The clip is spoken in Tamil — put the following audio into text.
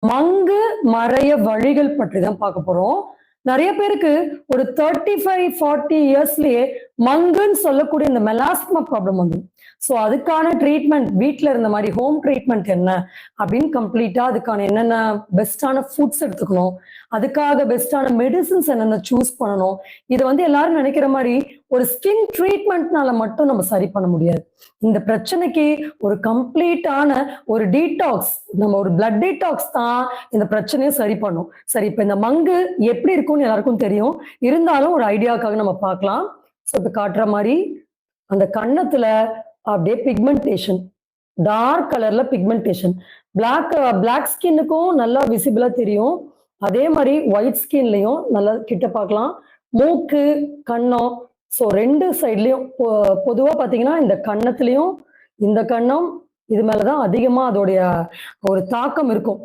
மங்கு மறைய வழிகள் பற்றி தான் பார்க்க போறோம். நிறைய பேருக்கு ஒரு 35, 40 இயர்ஸ்லயே மங்குன்னு சொல்லக்கூடிய இந்த மெலாஸ்மா ப்ராப்ளம் வந்து. ஸோ அதுக்கான ட்ரீட்மெண்ட் வீட்டில் இருந்த மாதிரி ஹோம் ட்ரீட்மெண்ட் என்ன அப்படின்னு கம்ப்ளீட்டா அதுக்கான என்னென்ன பெஸ்டான ஃபுட்ஸ் எடுத்துக்கணும், அதுக்காக பெஸ்டான மெடிசின்ஸ் என்னென்ன சூஸ் பண்ணணும். இதை வந்து எல்லாரும் நினைக்கிற மாதிரி ஒரு ஸ்கின் ட்ரீட்மெண்ட்னால மட்டும் நம்ம சரி பண்ண முடியாது. இந்த பிரச்சனைக்கு ஒரு கம்ப்ளீட்டான ஒரு டீடாக்ஸ், நம்ம ஒரு பிளட் டீடாக்ஸ் தான் இந்த பிரச்சனையை சரி பண்ணும். சரி, இப்ப இந்த மங்கு எப்படி இருக்கும்னு எல்லாருக்கும் தெரியும். இருந்தாலும் ஒரு ஐடியாக்காக நம்ம பார்க்கலாம். ஸோ இப்ப காட்டுற மாதிரி அந்த கன்னத்துல அப்படியே பிக்மெண்டேஷன், டார்க் கலர்ல பிக்மெண்டேஷன். பிளாக் ஸ்கின்னுக்கும் நல்லா விசிபிளா தெரியும். அதே மாதிரி ஒயிட் ஸ்கின்லயும் நல்லா கிட்ட பார்க்கலாம். மூக்கு, கன்னம், ஸோ ரெண்டு சைட்லயும் பொதுவா பாத்தீங்கன்னா இந்த கன்னத்திலையும் இந்த கன்னம் இது மேலதான் அதிகமா அதோடைய ஒரு தாக்கம் இருக்கும்.